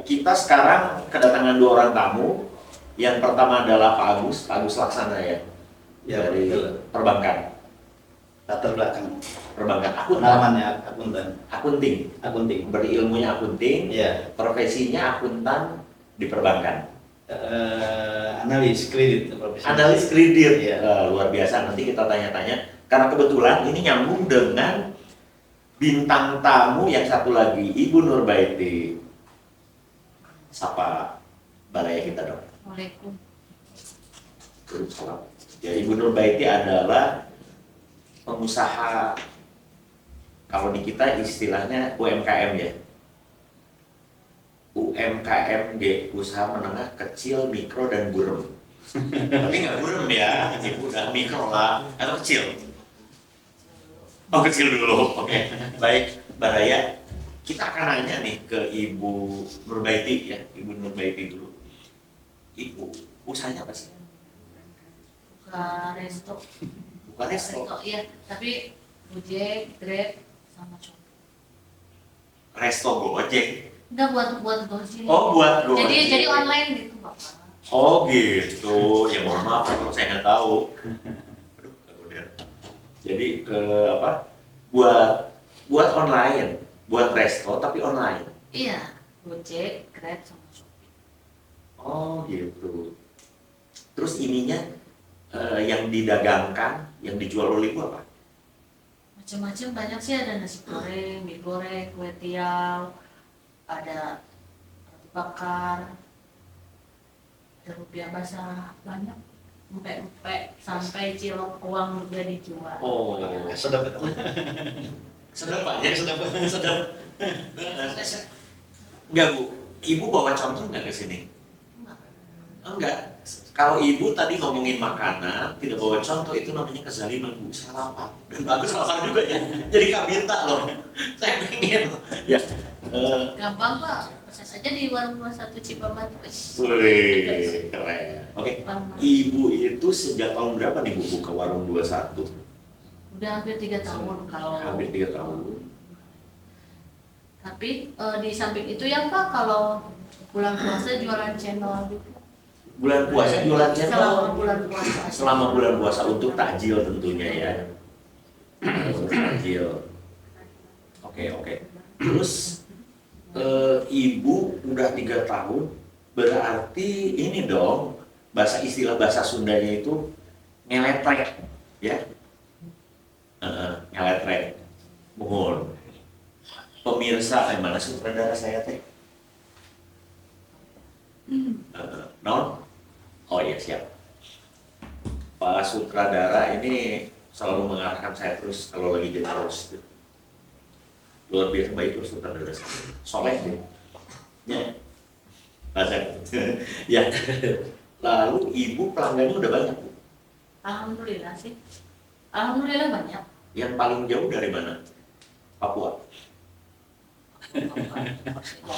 kita sekarang kedatangan dua orang tamu. Yang pertama adalah Pak Agus Laksana ya, dari betul. perbankan. Latar belakang Perbankan, namanya akunting. Beri ilmunya akunting, Iya. profesinya akuntan di perbankan. Analis kredit profesi. Analis kredit, Iya. luar biasa. Nanti kita tanya-tanya. Karena kebetulan ini nyambung dengan bintang tamu yang satu lagi, Ibu Nurbaiti. Sapa Baraya kita dong. Waalaikumsalam. Ya, Ibu Nurbaiti adalah pengusaha, kalau di kita istilahnya UMKM ya. UMKM, usaha menengah kecil, mikro, dan burem. Tapi nggak burem ya, Ibu udah mikro lah, atau kecil? Oh, kecil dulu, oke. Baik, Baraya, kita akan nanya nih ke Ibu Nurbaiti ya, Ibu Nurbaiti dulu. Ibu, usahanya apa sih? Buka resto. Bukan resto. Iya, tapi Gojek, Grab, sama Shopee. Resto Gojek. Enggak buat Gojek. Oh, buat Gojek. Jadi online gitu, Bapak. Oh gitu, ya mohon maaf kalau saya nggak tahu. Aduh, kemudian. Jadi apa? Buat online, buat resto tapi online. Iya, Gojek, Grab, sama Shopee. Oh gitu. Terus ininya yang didagangkan, yang dijual oleh Ibu apa? Macam-macam banyak sih, ada nasi goreng, mie goreng, kue tiaw, ada roti bakar, ada lumpia basah, banyak. Empek-empek sampai cilok uang juga dijual. Oh, Sedap betul. sedap Pak, ya sedap. Enggak Bu, Ibu bawa contoh nggak ke sini? Enggak. Kalau Ibu tadi ngomongin makanan, tidak bawa contoh, itu namanya kezaliman Bu, sarapan. Dan bagus sarapan juga ya. Jadi kabinta loh. Saya pengen. Ya. Gampang Pak, proses aja di warung 21 Cipamat. Wih, keren. Oke. Ibu itu sejak tahun berapa nih Bu buka warung 21? Udah hampir 3 tahun kalau. Hampir 3 tahun. Tapi di samping itu ya Pak, kalau bulan puasa jualan channel gitu. Bulan puasa jualan Selama channel. bulan puasa. Selama bulan puasa untuk takjil tentunya ya. Untuk takjil. Oke. Terus Ibu udah 3 tahun, berarti ini dong, istilah bahasa Sundanya itu ngeletrek, ya? Ngeletrek. Mohon. Pemirsa, mana sutradara saya teh? Non? Oh iya, siap. Pak sutradara ini selalu mengarahkan saya terus kalau lagi jadi host. Luar biasa baik terus sutradara saya. Soleh deh. Ya. Bahasa. Ya. Lalu Ibu pelanggannya udah banyak, Bu? Alhamdulillah sih. Alhamdulillah banyak. Yang paling jauh dari mana? Papua.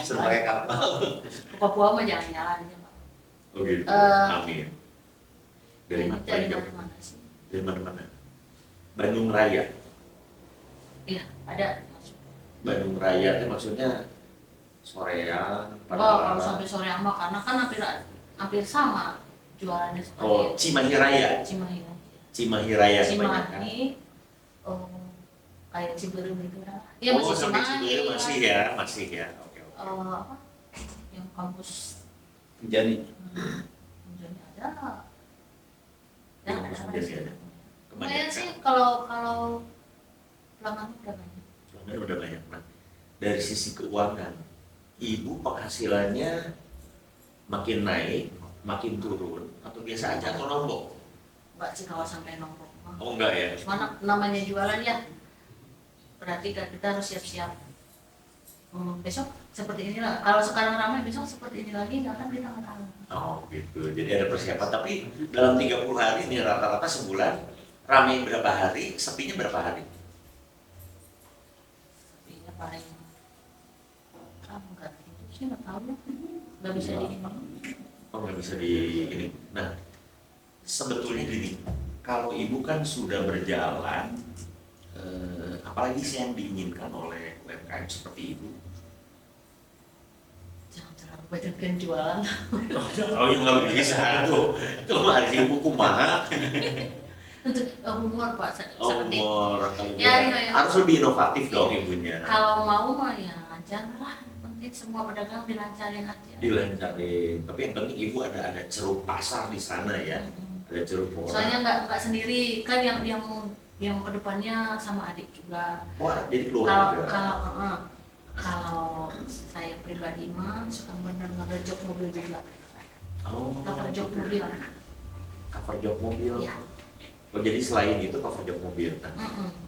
Sebagai kapal. Ke Papua mah jangan-jangan aja Pak. Oh gitu. Amin. Dari mana? Dari Paling jauh? mana sih? Dari mana? Bandung Raya. Iya, ada. Bandung Raya itu maksudnya sorean. Kalau sampai sore ama karena kan hampir sama jualannya seperti Oh, itu. Cimahi Raya. Cimahi. Cimahi Raya kebanyakan. Cimahi. Kayak Ciberem gitu lah. Iya Oh, masih sampai Cimahi. Ciberem masih ya. Oke. Apa? Yang kampus Jadi Unjani ada. Ya, Kampus ada. Unjani ada. Lumayan sih kalau pelanggan udah banyak. Pelanggan udah banyak. Nah, dari sisi keuangan, Ibu penghasilannya makin naik, makin turun, atau biasa aja atau nombok? Mbak sih kalau sampai nombok. Oh enggak ya? Mana namanya jualan ya? Berarti kan kita harus siap-siap. Besok seperti inilah. Kalau sekarang ramai, besok seperti ini lagi, nggak kan kita nggak tahu. Oh gitu, jadi ada persiapan. Tapi dalam 30 hari ini rata-rata sebulan, ramai berapa hari, sepinya berapa hari? Sepinya paling nggak gitu sih, nggak tahu. Nggak bisa di Oh nggak bisa di ini. Nah, sebetulnya gini, kalau Ibu kan sudah berjalan, apalagi sih yang diinginkan oleh UMKM seperti Ibu? jangan terlalu kebanyakan jualan. Oh yang nggak bisa tuh, itu harus ibu kumaha. Untuk umur Pak, seperti Umur Ya, ya. harus lebih inovatif dong ibunya. kalau mau mah ya janganlah, penting semua pedagang dilancarin aja. Dilancarin, tapi yang penting ibu ada ceruk pasar di sana ya, ada ceruk orang. Soalnya nggak sendiri kan, yang kedepannya sama adik juga. Wah jadi Kalau keluarga. kalau saya pribadi mah suka bener ngerejok mobil juga. Oh, Cover jok mobil. cover jok mobil. Ya. Oh, jadi selain itu cover jok mobil. Nah,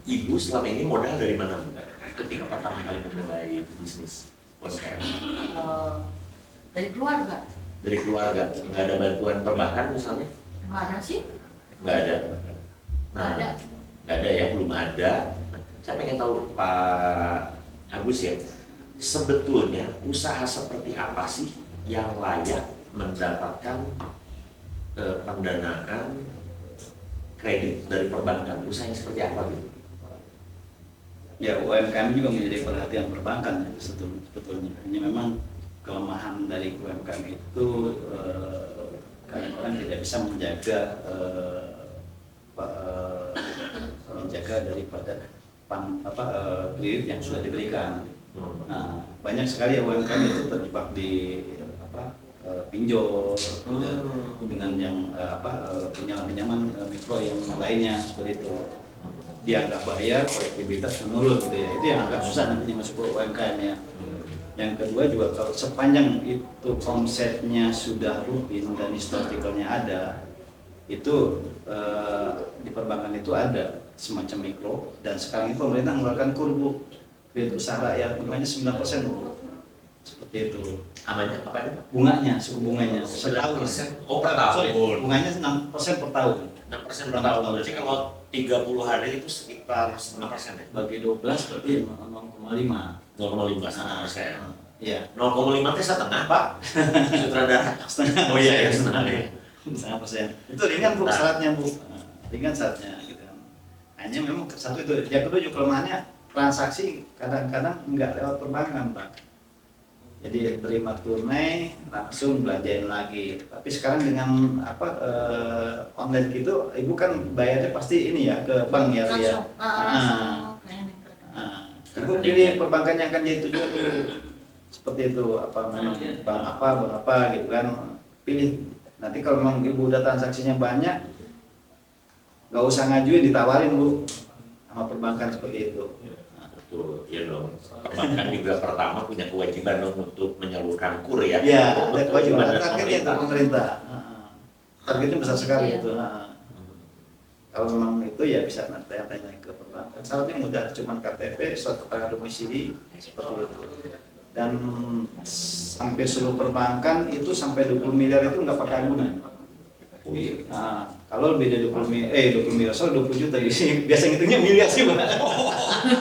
ibu selama ini modal dari mana Bu? Ketika pertama kali memulai bisnis UMKM? Dari keluarga. Dari keluarga, nggak ada bantuan perbankan misalnya? Nggak ada sih. Nggak ada. Nggak ada. Nggak ada ya, belum ada. Saya pengen tahu Pak Agus ya, sebetulnya usaha seperti apa sih yang layak mendapatkan pendanaan kredit dari perbankan? Usaha yang seperti apa gitu? Ya UMKM juga menjadi perhatian perbankan ya, sebetulnya. Hanya memang kelemahan dari UMKM itu kadang-kadang tidak bisa menjaga daripada kredit yang sudah diberikan. Nah, banyak sekali UMKM itu terjebak di pinjol dengan yang pinjaman mikro yang lainnya seperti itu. Dia nggak bayar, kolektivitas menurun gitu ya. Itu yang agak susah nantinya masuk ke UMKM ya. Yang kedua juga kalau sepanjang itu konsepnya sudah rutin dan historicalnya ada, itu di perbankan itu ada semacam mikro, dan sekarang ini pemerintah mengeluarkan kurbu kredit usaha rakyat bunganya 9% seperti itu. Namanya apa itu? Bunganya, suku bunganya setahun. Oh per tahun. Sorry, bunganya 6% per tahun. 6% per tahun. Berarti kalau 30 hari itu sekitar 5% ya? Bagi 12 berarti 0,5. 0,5%. Iya. 0,5 itu setengah Pak. Sutradara. Setengah. Oh iya ya setengah ya. 100%. Itu ringan Bu syaratnya Bu. Ringan syaratnya gitu. Hanya memang satu itu. Yang kedua juga kelemahannya transaksi kadang-kadang nggak lewat perbankan Pak. Jadi terima tunai langsung belanjain lagi. Tapi sekarang dengan online gitu, ibu kan bayarnya pasti ini ya ke bank ya. Langsung. Ibu pilih perbankan yang akan jadi tujuan dulu. Seperti itu bank apa gitu kan. Pilih. Nanti kalau memang ibu udah transaksinya banyak, nggak usah ngajuin, ditawarin Bu sama perbankan seperti itu. Betul, ya dong. Perbankan juga pertama punya kewajiban dong untuk menyalurkan kur ya. Iya, ada kewajiban. Targetnya itu pemerintah. Targetnya besar sekali itu. Kalau memang itu ya bisa tanya ke perbankan. Syaratnya mudah, cuma KTP, surat keterangan domisili seperti itu. Dan hampir seluruh perbankan itu sampai 20 miliar itu nggak pakai agunan. Nah, kalau lebih dari 20 miliar, soal 20 juta sih biasa ngitungnya miliar sih Pak.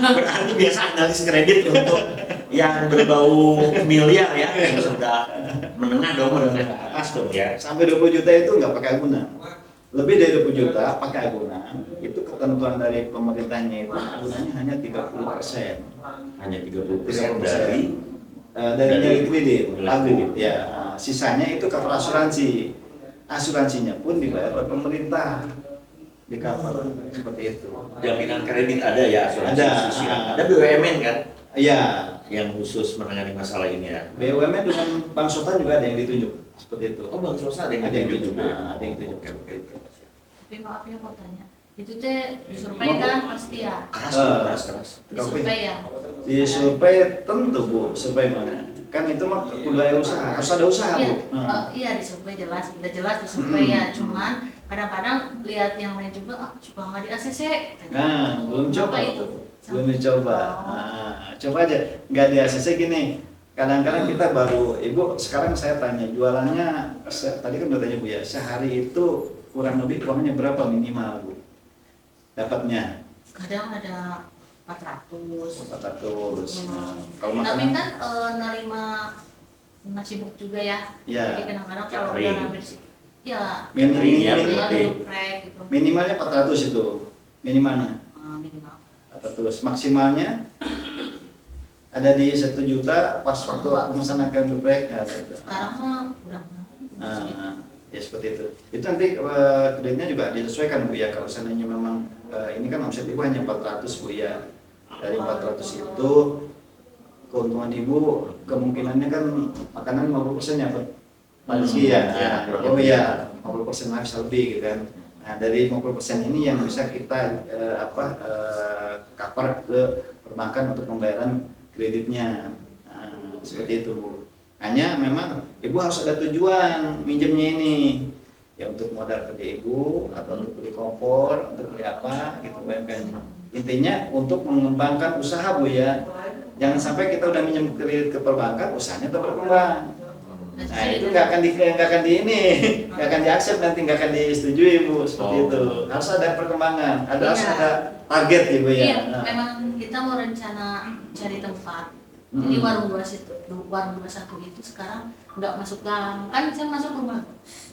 Berarti biasa analis kredit untuk yang berbau miliar ya, yang sudah menengah dong, menengah atas dong ya. Sampai 20 juta itu nggak pakai agunan. Lebih dari 20 juta pakai agunan, itu ketentuan dari pemerintahnya itu agunannya hanya 30%. Hanya 30% dari nilai kredit. Ya, sisanya itu cover asuransi. Asuransinya pun dibayar oleh pemerintah, di cover seperti itu. jaminan kredit ada ya, asuransi Ada. sosial. Ada BUMN kan Iya. yang khusus menangani masalah ini ya. BUMN dengan Bank Sultan juga ada yang ditunjuk seperti itu. Oh Bang Sosa ada yang ditunjuk. juga. Ada yang ditunjuk. Tapi maaf ya mau tanya, itu teh disurvei kan pasti ya? Keras. Disurvei ya? Di survei tentu Bu, survei mana? Kan itu mah kudu ada usaha, harus ada usaha Iya, Bu. iya disurvei jelas, udah jelas disurvei ya. Cuman kadang-kadang lihat yang lain juga, coba nggak di ACC. Nah, belum coba Apa itu? belum dicoba. Nah, coba aja, nggak di ACC gini. Kadang-kadang kita baru, Ibu sekarang saya tanya jualannya, tadi kan udah tanya Bu ya, sehari itu kurang lebih uangnya berapa minimal Bu? Dapatnya? Kadang ada 400. 400. Kalau Tapi makanan, kan nerima sibuk juga ya. ya Jadi kadang-kadang kalau udah ngambil sih, ya minimalnya 400 itu minimalnya. minimal. 400 maksimalnya ada di 1 juta pas waktu memesankan geprek. Sekarang mah udah Ya seperti itu. Itu nanti kreditnya juga disesuaikan Bu ya. Kalau seandainya memang ini kan omset Ibu hanya 400 Bu ya. Dari 400 itu keuntungan Ibu kemungkinannya kan makanan 50% ya Pak. Pasti ya. Oh ya, 50% bisa lebih gitu kan. Nah, dari 50% ini yang bisa kita cover ke perbankan untuk pembayaran kreditnya. Seperti itu Bu. Hanya memang Ibu harus ada tujuan minjemnya ini, ya untuk modal kerja Ibu atau untuk beli kompor, untuk beli apa gitu UMKM. Intinya untuk mengembangkan usaha Bu ya. Jangan sampai kita udah minjem kredit ke perbankan, usahanya tetap berkembang. Nah itu nggak akan diaksep nanti, nggak akan disetujui Bu seperti itu. Harus ada perkembangan, harus ada target ya Bu ya. Iya, memang kita mau rencana cari tempat. Jadi warung 21 itu sekarang nggak masuk gang, kan saya masuk rumah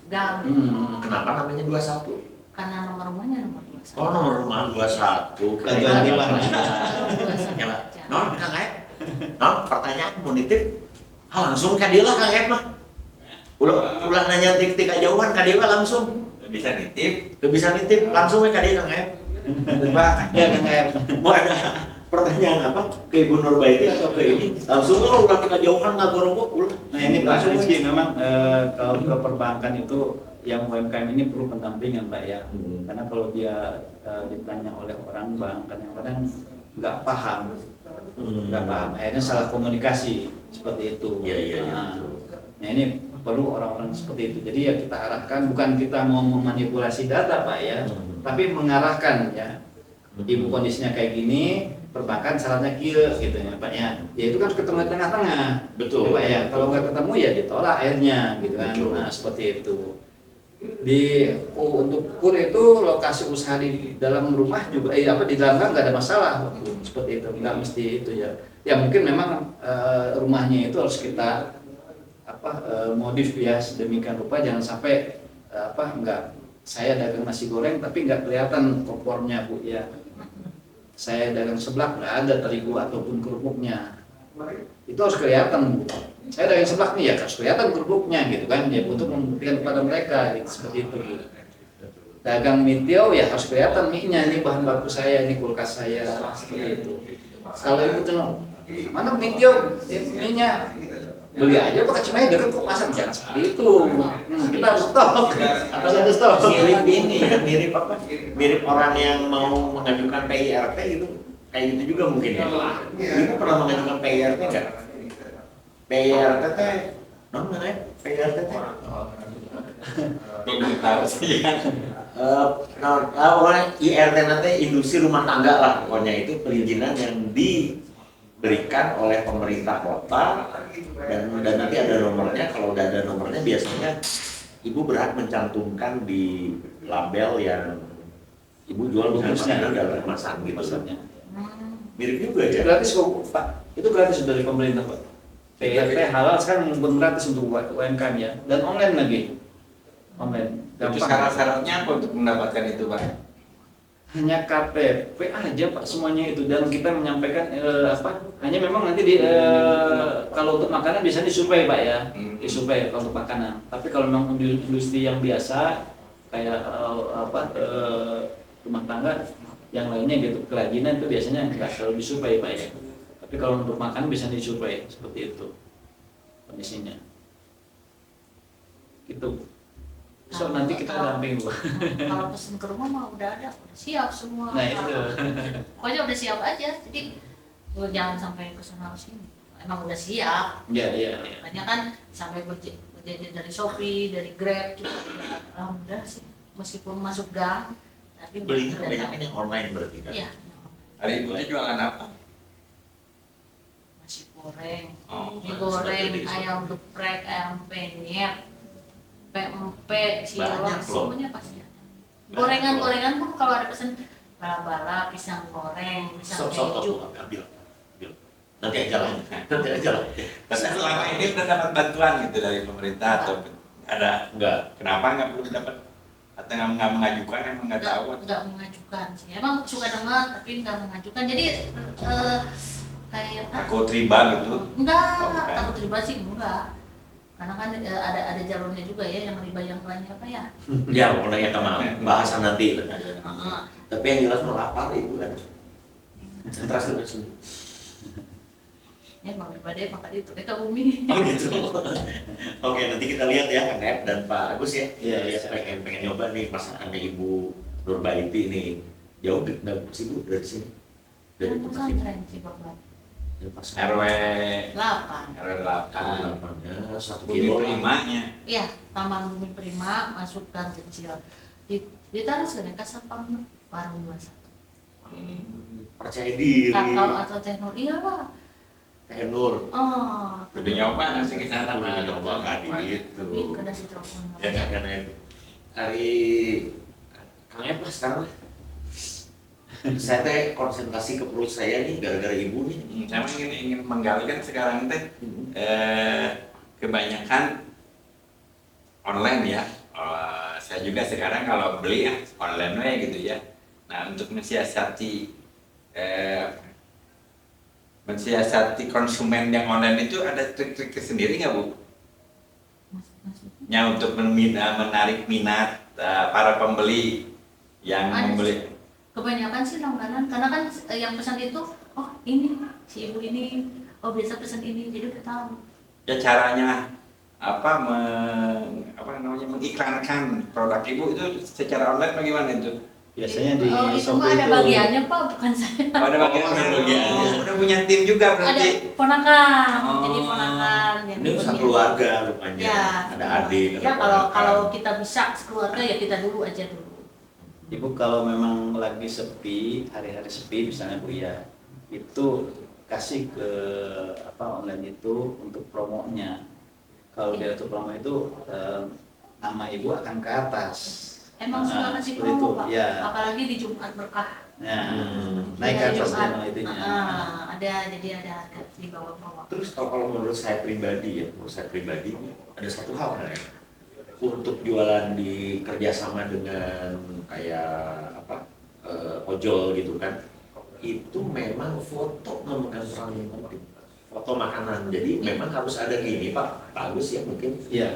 gang. Kenapa namanya 21? Karena nomor rumahnya nomor 21. Oh, nomor rumah 21. Tujuan di mana? Ya, Pak. Non, Kang Ep. Non, pertanyaan mau nitip. Langsung ka dia lah Kang Ep mah. Ulah nanya tik-tik jauhan ka dia langsung. Bisa nitip. Bisa nitip langsung ka dia Kang Ep. Pak, ya Kang Ep. Mau ada pertanyaan apa ke Ibu Nurbaiti atau ke ini langsung lo ulah kita jauhan nggak gorobok ulah. Nah ini Pak Rizky memang kalau ke perbankan itu yang UMKM ini perlu pendampingan Pak ya. Karena kalau dia ditanya oleh orang bank kadang-kadang nggak paham, akhirnya salah komunikasi seperti itu. Iya. Nah ini perlu orang-orang seperti itu. Jadi ya kita arahkan, bukan kita mau memanipulasi data Pak ya, tapi mengarahkan ya. Ibu kondisinya kayak gini, perbankan syaratnya kia gitu ya Pak ya. Ya itu kan ketemu di tengah-tengah. Betul. Pak ya. Kalau nggak ketemu ya ditolak akhirnya gitu kan. Betul. Nah seperti itu. Untuk kur itu lokasi usaha di dalam rumah juga di dalam gang nggak ada masalah seperti itu, nggak mesti itu ya. Ya mungkin memang rumahnya itu harus kita modif ya sedemikian rupa, jangan sampai nggak saya dagang nasi goreng tapi nggak kelihatan kompornya Bu ya. Saya dagang seblak nggak ada terigu ataupun kerupuknya, itu harus kelihatan Bu. Saya dagang seblak nih ya harus kelihatan kerupuknya gitu kan ya, untuk membuktikan kepada mereka gitu, seperti itu Bu. Dagang mie tiaw ya harus kelihatan mie-nya, ini bahan baku saya, ini kulkas saya, seperti itu. Kalau Ibu tuh mana mie tiaw, mie-nya beli aja pakai Cimahi dekat kok pasar, jangan seperti itu. Kita harus stok atau ada stok. Mirip ini, mirip orang yang mau mengajukan PIRT gitu, kayak gitu juga mungkin ya. Ibu pernah mengajukan PIRT nggak? PIRT teh, non mana? PIRT teh? Belum tahu sih. Orang IRT nanti industri rumah tangga lah, pokoknya itu perizinan yang diberikan oleh pemerintah kota dan nanti ada nomornya. Kalau udah ada nomornya biasanya ibu berhak mencantumkan di label yang ibu jual misalnya dalam kemasan gitu. Mirip juga ya. Gratis kok Pak, itu gratis dari pemerintah Pak. PRT halal sekarang pun gratis untuk UMKM ya, dan online lagi. Online. Itu syarat-syaratnya apa untuk mendapatkan itu Pak? Hanya KTP aja Pak semuanya itu, dan kita menyampaikan hanya memang nanti kalau untuk makanan biasanya disuplai Pak ya, disuplai kalau untuk makanan. Tapi kalau memang industri yang biasa kayak rumah tangga yang lainnya gitu, kerajinan itu biasanya nggak selalu disuplai Pak ya. Tapi kalau untuk makanan bisa disuplai seperti itu kondisinya. Gitu. So nanti kita damping Bu. Kalau pesen ke rumah mah udah ada, udah siap semua. Nah itu. Pokoknya udah siap aja, jadi jangan sampai ke sana sini. Emang udah siap. Iya. Makanya kan sampai berjajan dari Shopee, dari Grab juga. Alhamdulillah sih, meskipun masuk gang, tapi Belinya kebanyakan yang online berarti kan? Iya. Hari itu jualan apa? Nasi goreng, Oh, mie goreng, ayam geprek, ayam penyet, pempek, Banyak cilok, loh. semuanya pasti ada. Gorengan-gorengan pun kalau ada pesen bala-bala, pisang goreng, pisang keju. Ambil. Nanti aja lah. Tapi selama ini udah dapat bantuan gitu dari pemerintah atau ada? Enggak. Kenapa nggak belum dapat? Atau nggak mengajukan, emang nggak tahu? Nggak mengajukan sih. Emang suka dengar tapi nggak mengajukan. Jadi kayak Takut riba gitu. enggak, Oh, bukan. takut riba sih enggak. Karena kan ada jalurnya juga ya yang riba yang lainnya apa ya. Ya pokoknya kita mah bahasan nanti. Heeh. Tapi yang jelas melapar itu kan. Terus. Ya Bang Badai makan itu ke Umi. Oh gitu. Oke, nanti kita lihat ya Kang Ep dan Pak Agus ya. Iya, iya. Pengen nyoba nih masakannya Ibu Nurbaiti nih. Jauh nggak sih Bu dari sini? Dari tempat Ibu. pesantren sih Bapak. Dari pas RW 8. RW 8. ya, 1 Bumi kilo. primanya. Iya, Taman Bumi Prima masuk gang kecil. Ditaruh ke Sapang Warung 21. Percaya diri. Kakao atau tenor iya Pak. Tenur. Oh, Udah nyoba nggak sih ke sana? Udah nyoba nggak gitu. tapi kena si telepon. Ya kan hari Kang Ep lah sekarang. Saya teh konsentrasi ke perut saya nih gara-gara ibu nih. Saya ingin menggali kan sekarang teh kebanyakan online ya. Saya juga sekarang kalau beli ya online aja gitu ya. Nah untuk mensiasati konsumen yang online itu ada trik-trik sendiri nggak Bu? Ya untuk menarik minat para pembeli yang Ada membeli. Kebanyakan sih langganan karena kan yang pesan itu oh ini si ibu ini oh biasa pesan ini jadi udah tahu. Ya caranya apa namanya mengiklankan produk ibu itu secara online bagaimana itu? Biasanya di oh itu mah Shopee ada itu bagiannya Pak bukan saya. Oh, ada bagian udah punya tim juga Ada berarti. ponakan Oh. jadi ponakan yang Ini punya. satu keluarga rupanya. Ya, Ada adik. ya ada kalau ponakan. kita bisa sekeluarga ya kita dulu aja dulu. Ibu kalau memang lagi sepi, hari-hari sepi misalnya Bu ya, itu kasih ke online itu untuk promonya. Kalau dia untuk promo itu nama ibu akan ke atas. Emang suka Nah, kasih seperti promo itu, Pak, ya. apalagi di Jumat berkah. Nah, Hmm. naik ke Hari atas Jumat. dia itunya. Ada jadi ada harga di bawah-bawah. Terus kalau menurut saya pribadi ada satu hal kan ya. Untuk jualan di kerjasama dengan kayak ojol gitu kan, itu memang foto memegang peran yang penting. Foto makanan, jadi memang harus ada gini Pak, bagus ya mungkin. Iya.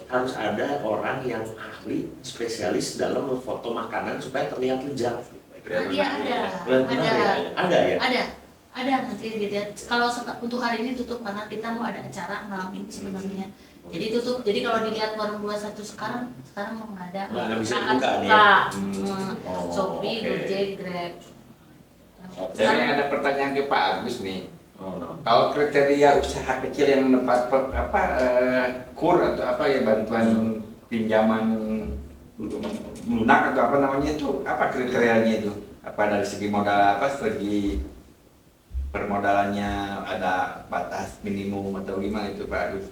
Harus ada orang yang ahli, spesialis dalam memfoto makanan supaya terlihat lezat. Iya ada. Ada ya. Ada nanti dilihat. Kalau untuk hari ini tutup karena kita mau ada acara malam ini sebenarnya. Jadi tutup. Jadi kalau dilihat warung 21 sekarang mau nggak ada. Nggak bisa Akan dibuka nih buka. ya? Oh, Shopee, oke. Gojek, Grab. Jadi ada pertanyaan ke Pak Agus nih. Oh, no. Kalau kriteria usaha kecil yang mendapat kur atau apa ya bantuan pinjaman lunak atau apa namanya itu apa kriterianya itu? Apa dari segi modal segi permodalannya ada batas minimum atau gimana itu Pak Agus?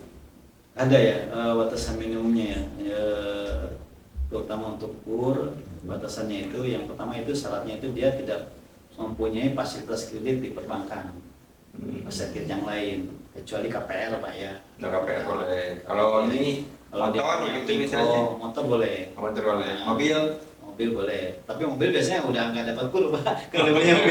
Ada ya batasan minimumnya ya. Terutama untuk kur batasannya itu yang pertama itu syaratnya itu dia tidak mempunyai fasilitas kredit di perbankan, fasilitas yang lain kecuali KPR Pak ya. Nggak KPR boleh. Kalau ini Kalau dia motor punya gitu misalnya, motor boleh, motor boleh. Mobil mobil boleh, tapi mobil biasanya udah nggak dapat kur Pak kalau punya mobil.